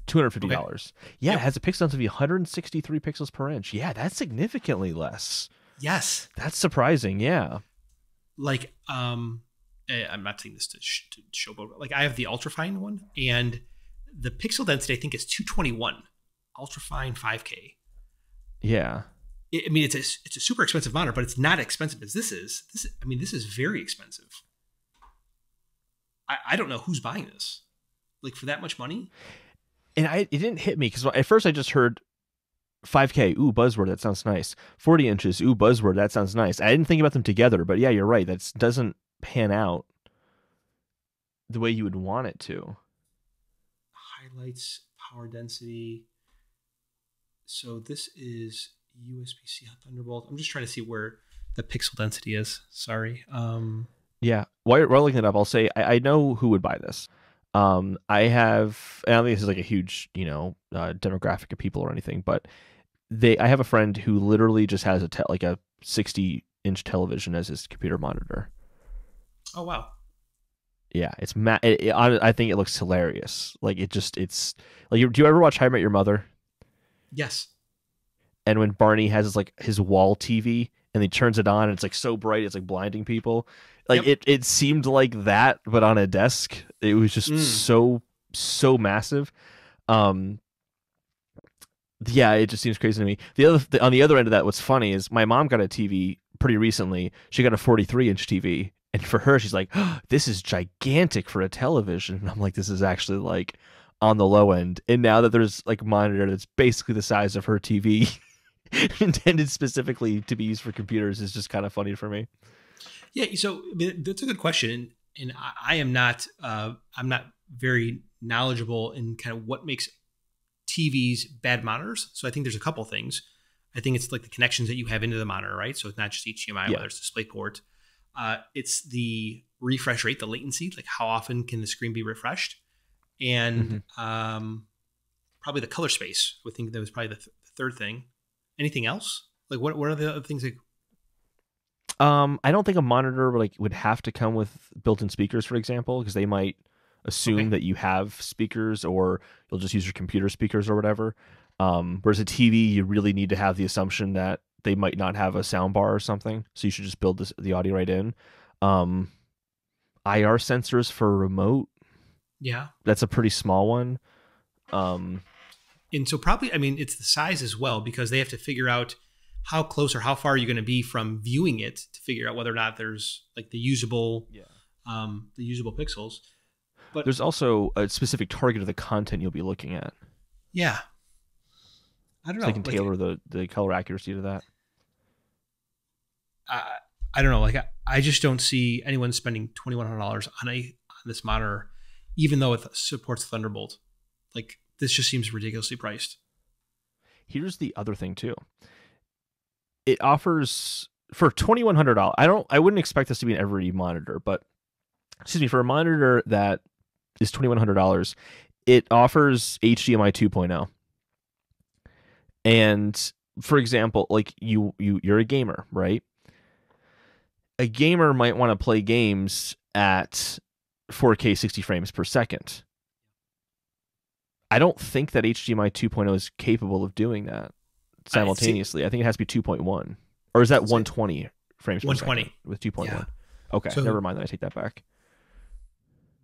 $250. Okay. Yeah, Yep. It has a pixel density of 163 pixels per inch. Yeah, that's significantly less. Yes. That's surprising, yeah. Like, I'm not saying this to show, but like I have the ultrafine one, and the pixel density I think is 221, ultrafine 5K. Yeah. It's a super expensive monitor, but it's not expensive as this is. This is very expensive. I don't know who's buying this, like, for that much money. And it didn't hit me, because at first I just heard 5K, ooh, buzzword, that sounds nice. 40 inches, ooh, buzzword, that sounds nice. I didn't think about them together, but yeah, you're right. That doesn't pan out the way you would want it to. Highlights, power density. So this is USB-C Thunderbolt. I'm just trying to see where the pixel density is. Sorry. Yeah. While you're looking it up, I'll say I know who would buy this. I don't think this is like a huge, demographic of people or anything, but I have a friend who literally just has a 60-inch television as his computer monitor. Oh, wow. Yeah, it's I think it looks hilarious. Like it's like, do you ever watch How I Met Your Mother? Yes. And when Barney has his wall TV and he turns it on and it's like so bright it's like blinding people. Like, yep. It seemed like that, but on a desk. It was just so massive. Yeah, it just seems crazy to me. On the other end of that, what's funny is my mom got a TV pretty recently. She got a 43-inch TV, and for her, she's like, oh, "This is gigantic for a television." And I'm like, "This is actually like on the low end." And now that there's like a monitor that's basically the size of her TV, intended specifically to be used for computers, is just kind of funny for me. Yeah, so that's a good question, and I am not. I'm not very knowledgeable in kind of what makes TVs bad monitors. So I think there's a couple things. I think it's like the connections that you have into the monitor, right? So it's not just HDMI, whether it's DisplayPort. It's the refresh rate, the latency, like how often can the screen be refreshed, and probably the color space. I would think that was probably the third thing. Anything else? Like what are the other things? I don't think a monitor would have to come with built-in speakers, for example, because they might assume that you have speakers, or you'll just use your computer speakers or whatever. Whereas a TV, you really need to have the assumption that they might not have a sound bar or something, so you should just build the audio right in. IR sensors for remote. Yeah. That's a pretty small one. And so probably, I mean, it's the size as well, because they have to figure out how close or how far you're going to be from viewing it to figure out whether or not there's like the usable pixels. But there's also a specific target of the content you'll be looking at. Yeah. I don't know. They can tailor the color accuracy to that. I don't know. Like I just don't see anyone spending $2,100 on this monitor, even though it supports Thunderbolt. Like this just seems ridiculously priced. Here's the other thing too. It offers for $2,100. I wouldn't expect this to be an every monitor, but for a monitor that is $2,100, it offers HDMI 2.0. And for example, like you're a gamer, right? A gamer might want to play games at 4K 60 frames per second. I don't think that HDMI 2.0 is capable of doing that simultaneously. I think it has to be 2.1. Or is that 120 frames per second with 2.1? Yeah. Okay, so, never mind that. I take that back.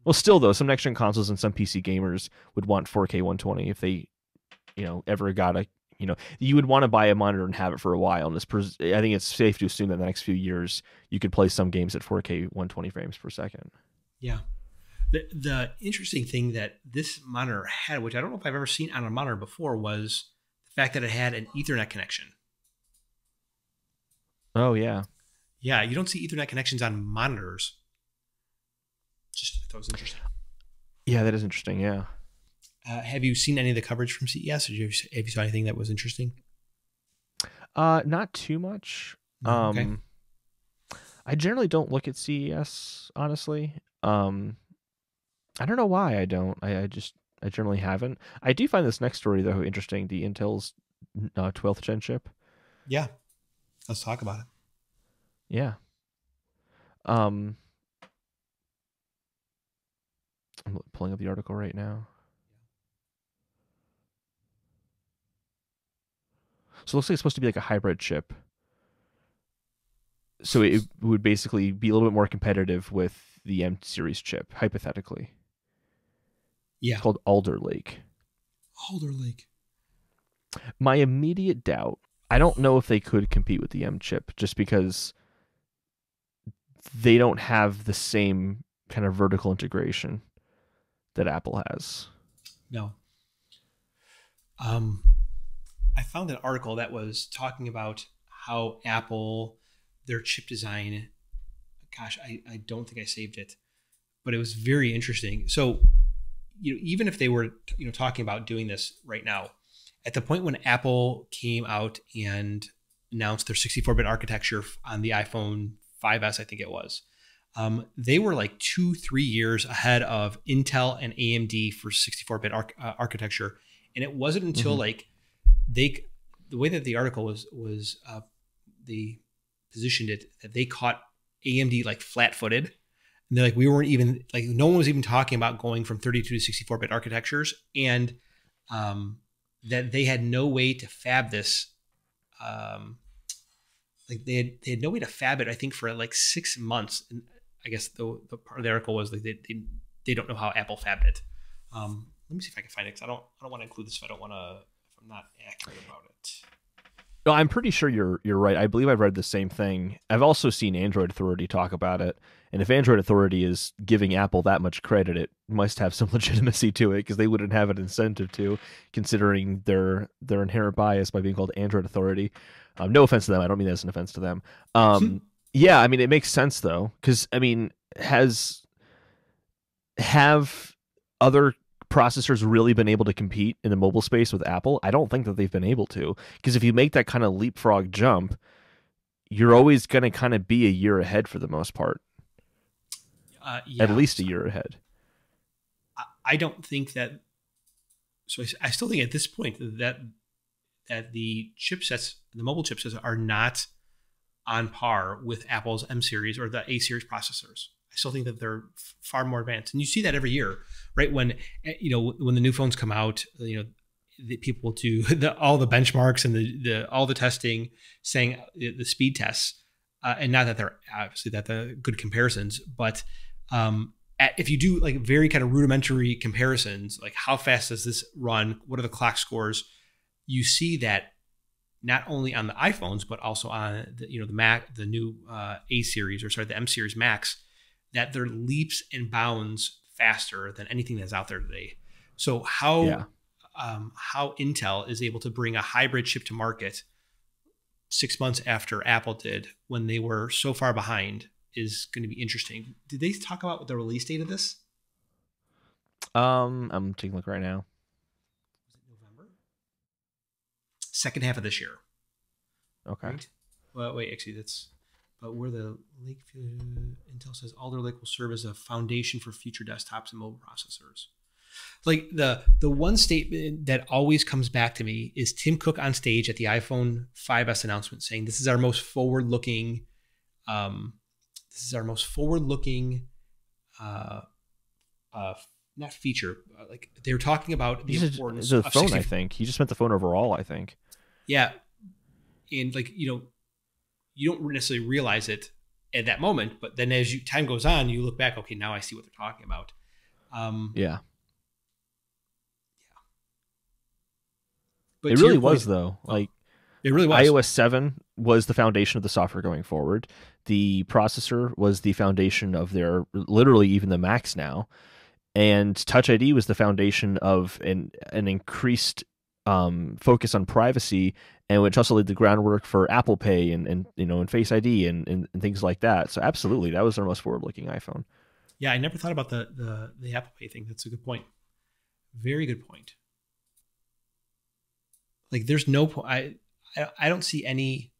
Well, still though, some next-gen consoles and some PC gamers would want 4K 120 if they, ever got a, you would want to buy a monitor and have it for a while. And I think it's safe to assume that in the next few years you could play some games at 4K 120 frames per second. Yeah. The interesting thing that this monitor had, which I don't know if I've ever seen on a monitor before, was the fact that it had an Ethernet connection. Oh, yeah. Yeah, you don't see Ethernet connections on monitors. I thought it was interesting. Yeah, that is interesting, yeah. Have you seen any of the coverage from CES? Or have you saw anything that was interesting? Not too much. Okay. I generally don't look at CES, honestly. I don't know why I don't. I generally haven't. I do find this next story, though, interesting. The Intel's 12th gen chip. Yeah. Let's talk about it. Yeah. I'm pulling up the article right now. So it looks like it's supposed to be like a hybrid chip. So it would basically be a little bit more competitive with the M series chip, hypothetically. Yeah. It's called Alder Lake. Alder Lake. My immediate doubt, I don't know if they could compete with the M chip just because they don't have the same kind of vertical integration that Apple has. No. I found an article that was talking about how Apple, their chip design, gosh, I don't think I saved it, but it was very interesting. So, even if they were, talking about doing this right now, at the point when Apple came out and announced their 64-bit architecture on the iPhone 5S, I think it was, they were like 2-3 years ahead of Intel and AMD for 64-bit architecture. And it wasn't until the way that the article was they positioned it, that they caught AMD like flat-footed. And they're like, we weren't even, like, no one was even talking about going from 32 to 64-bit architectures, and that they had no way to fab this. Like they had no way to fab it, I think, for like 6 months. And I guess the part of the article was like they don't know how Apple fabbed it. Let me see if I can find it, because I don't want to include this if I'm not accurate about it. No, I'm pretty sure you're right. I believe I've read the same thing. I've also seen Android Authority talk about it. And if Android Authority is giving Apple that much credit, it must have some legitimacy to it, because they wouldn't have an incentive to, considering their inherent bias by being called Android Authority. No offense to them. I don't mean that as an offense to them. Yeah, I mean, it makes sense, though, because, I mean, have other processors really been able to compete in the mobile space with Apple? I don't think that they've been able to, because if you make that kind of leapfrog jump, you're always going to kind of be a year ahead for the most part. Yeah. At least a year ahead. I don't think that. So I still think at this point that the chipsets, the mobile chipsets, are not on par with Apple's M series or the A series processors. I still think that they're far more advanced, and you see that every year, right? When when the new phones come out, the people do all the benchmarks and all the testing, saying the speed tests, and not that they're obviously that the good comparisons, but If you do like very kind of rudimentary comparisons, like how fast does this run? What are the clock scores? You see that not only on the iPhones, but also on the Mac, the new A series, or sorry, the M series Macs, that they're leaps and bounds faster than anything that's out there today. So how Intel is able to bring a hybrid chip to market 6 months after Apple did, when they were so far behind, is going to be interesting. Did they talk about the release date of this? I'm taking a look right now. Was it November? Second half of this year. Okay. Right? Well, wait, actually, but where the Lake Intel says Alder Lake will serve as a foundation for future desktops and mobile processors. Like the one statement that always comes back to me is Tim Cook on stage at the iPhone 5S announcement saying, "This is our most forward-looking, not feature. Like they were talking about the importance of the phone. I think he just meant the phone overall. I think. Yeah, and like you don't necessarily realize it at that moment, but then as time goes on, you look back. Okay, now I see what they're talking about. Yeah. But it really was, though. Like, it really was. iOS 7 was the foundation of the software going forward. The processor was the foundation of their, literally even the Macs now. And Touch ID was the foundation of an increased focus on privacy, and which also laid the groundwork for Apple Pay and Face ID and things like that. So absolutely, that was their most forward-looking iPhone. Yeah, I never thought about the Apple Pay thing. That's a good point. Very good point. Like, there's no point. I don't see any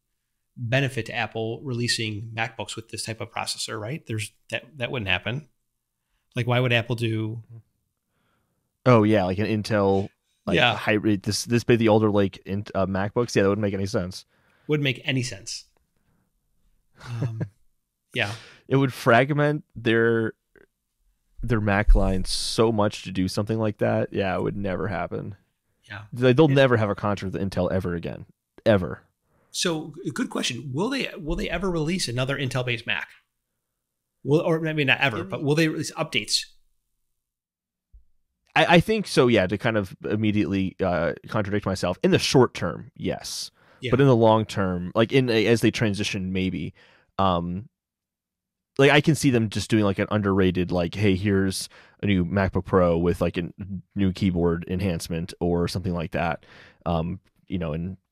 benefit to Apple releasing MacBooks with this type of processor, right? That wouldn't happen. Like, why would Apple do? Oh yeah, like an Intel, hybrid. This be the older MacBooks. Yeah, that wouldn't make any sense. Wouldn't make any sense. Yeah, it would fragment their Mac line so much to do something like that. Yeah, it would never happen. Yeah, they'll never have a contract with Intel ever again, ever. So, good question. Will they ever release another Intel-based Mac? Or maybe not ever, but will they release updates? I think so. Yeah, to kind of immediately contradict myself, in the short term, yes, but in the long term, like as they transition, maybe. Like I can see them just doing like an underrated, like, hey, here's a new MacBook Pro with like a new keyboard enhancement or something like that, and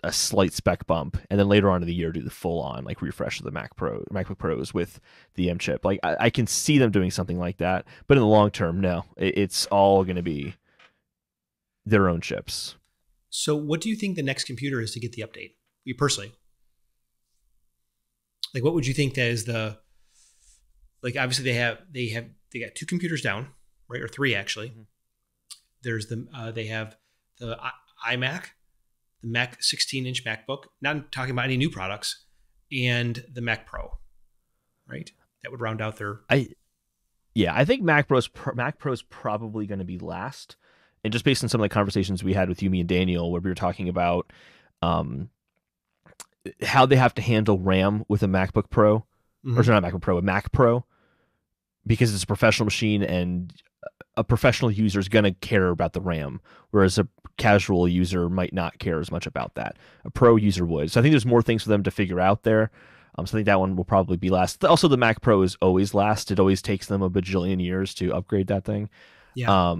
a slight spec bump, and then later on in the year do the full on like refresh of the MacBook Pros with the M chip. Like I can see them doing something like that, but in the long term, no, it's all going to be their own chips. So, what do you think the next computer is to get the update? You personally, like, what would you think that is the like? Obviously, they got two computers down, right, or three actually. Mm-hmm. There's they have the iMac, the Mac 16-inch MacBook. Not talking about any new products, and the Mac Pro, right? That would round out their. I think Mac Pro's probably going to be last, and just based on some of the conversations we had with you, me, and Daniel, where we were talking about how they have to handle RAM with a MacBook Pro. Or not a MacBook Pro, a Mac Pro, because it's a professional machine and a professional user is going to care about the RAM, whereas a casual user might not care as much about that. A pro user would. So I think there's more things for them to figure out there. So I think that one will probably be last. Also, the Mac Pro is always last. It always takes them a bajillion years to upgrade that thing. Yeah.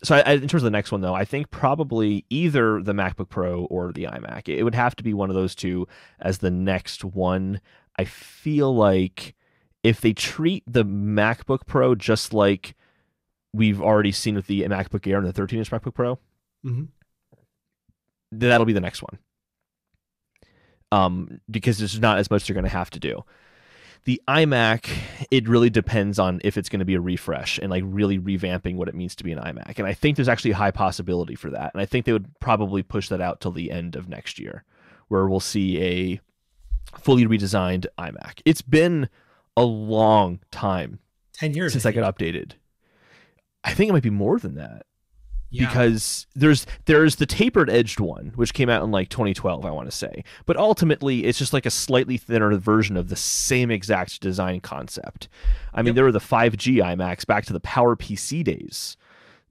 So in terms of the next one, though, I think probably either the MacBook Pro or the iMac. It would have to be one of those two as the next one. I feel like if they treat the MacBook Pro just like we've already seen with the MacBook Air and the 13-inch MacBook Pro, that'll be the next one. Because there's not as much they're going to have to do. The iMac, it really depends on if it's going to be a refresh and like really revamping what it means to be an iMac. And I think there's actually a high possibility for that. And I think they would probably push that out till the end of next year, where we'll see a fully redesigned iMac. It's been a long time, 10 years since I got updated. I think it might be more than that. because there's the tapered edged one, which came out in like 2012, I want to say, but ultimately it's just like a slightly thinner version of the same exact design concept. I mean, there were the 5G iMacs back to the PowerPC days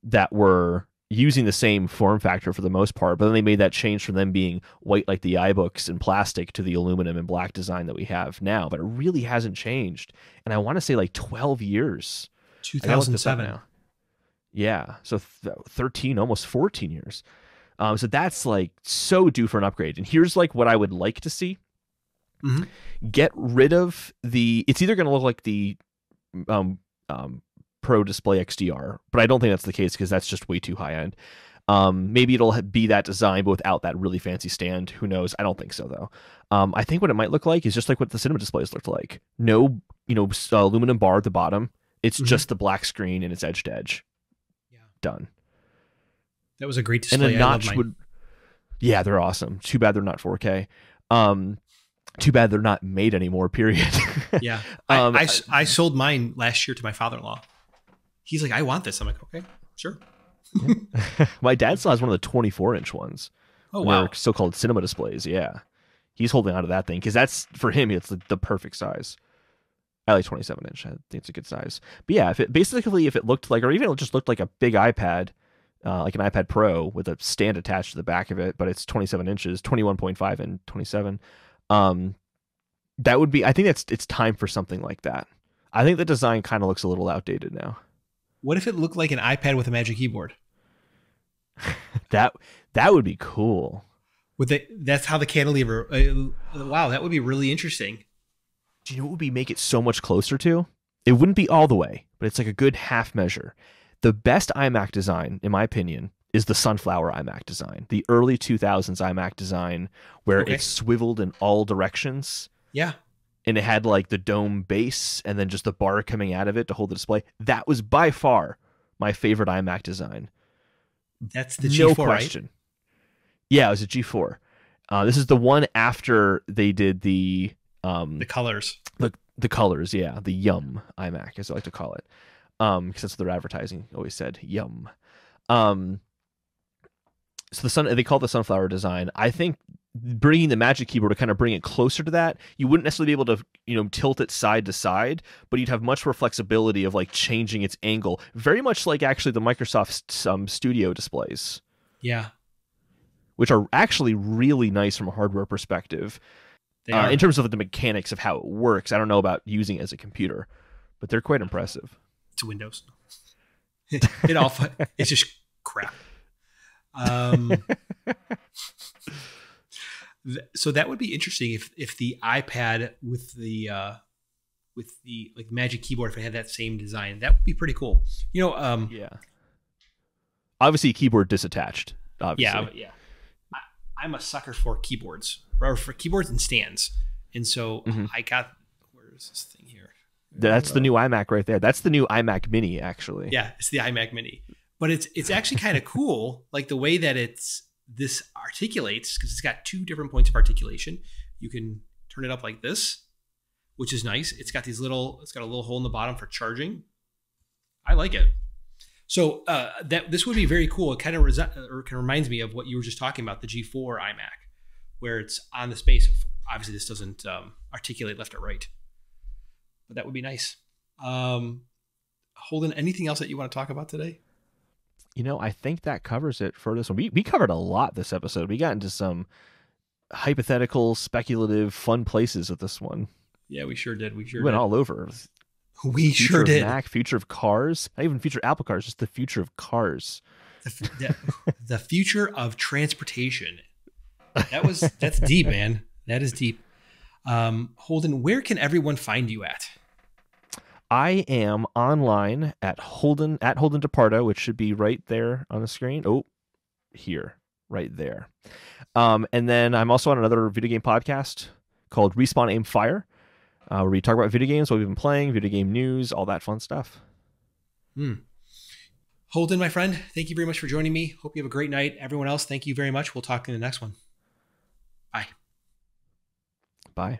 that were using the same form factor for the most part, but then they made that change from them being white like the iBooks and plastic to the aluminum and black design that we have now. But it really hasn't changed, and I want to say like 12 years. 2007 now. Yeah, so 13, almost 14 years. So that's like so due for an upgrade. And here's like what I would like to see. Get rid of it's either going to look like the Pro Display XDR, but I don't think that's the case because that's just way too high end. Maybe it'll be that design, but without that really fancy stand. Who knows? I don't think so though. I think what it might look like is just like what the cinema displays looked like. No, aluminum bar at the bottom. It's just the black screen and it's edge to edge. Yeah, done. That was a great display. And a notch would. Yeah, they're awesome. Too bad they're not 4K. Too bad they're not made anymore. Period. Yeah, I sold mine last year to my father-in-law. He's like, I want this. I'm like, okay, sure. My dad still has one of the 24-inch ones. Oh, wow. They're so-called cinema displays. Yeah. He's holding on to that thing because that's, for him, it's the perfect size. I like 27-inch. I think it's a good size. But yeah, if it looked like, or even it just looked like a big iPad, like an iPad Pro with a stand attached to the back of it, but it's 27 inches, 21.5 and 27. That would be, I think it's time for something like that. I think the design kind of looks a little outdated now. What if it looked like an iPad with a Magic Keyboard? That would be cool. That's how the cantilever. Wow, that would be really interesting. Do you know what would make it so much closer to? It wouldn't be all the way, but it's like a good half measure. The best iMac design, in my opinion, is the Sunflower iMac design, the early 2000s iMac design, where it swiveled in all directions. Yeah. And it had like the dome base and then just the bar coming out of it to hold the display. That was by far my favorite iMac design. That's the G4, no question. Right? Yeah, it was a G4. This is the one after they did the colors. The colors, yeah, the Yum iMac, as I like to call it, because that's what their advertising always said, Yum. So they call it the Sunflower design. I think bringing the Magic Keyboard to kind of bring it closer to that, you wouldn't necessarily be able to, tilt it side to side, but you'd have much more flexibility of like changing its angle. Very much like actually the Microsoft Studio displays. Yeah. Which are actually really nice from a hardware perspective. They are. In terms of the mechanics of how it works. I don't know about using it as a computer, but they're quite impressive. It's Windows. It's just crap. So that would be interesting if the iPad with the like Magic Keyboard, if it had that same design, that would be pretty cool. Yeah. Obviously, keyboard disattached. Obviously. Yeah. I'm a sucker for keyboards, or for keyboards and stands, and so I got. Where is this thing here? That's the new iMac right there. That's the new iMac Mini, actually. Yeah, it's the iMac Mini, but it's actually kind of cool, like the way that this articulates, because it's got two different points of articulation. You can turn it up like this, which is nice. It's got a little hole in the bottom for charging. I like it. So this would be very cool. It kind of reminds me of what you were just talking about, the G4 iMac, where it's on the space. Obviously, this doesn't articulate left or right, but that would be nice. Holden, anything else that you want to talk about today? I think that covers it for this one. We covered a lot this episode. We got into some hypothetical, speculative, fun places with this one. Yeah, we sure did. We went all over. We sure did. Mac, future of cars, not even future Apple cars, just the future of cars. The future of transportation. That's deep, man. That is deep. Holden, where can everyone find you at? I am online at Holden DePardo, which should be right there on the screen. Oh, here, right there. And then I'm also on another video game podcast called Respawn Aim Fire, where we talk about video games, what we've been playing, video game news, all that fun stuff. Holden, my friend, thank you very much for joining me. Hope you have a great night. Everyone else, thank you very much. We'll talk in the next one. Bye. Bye.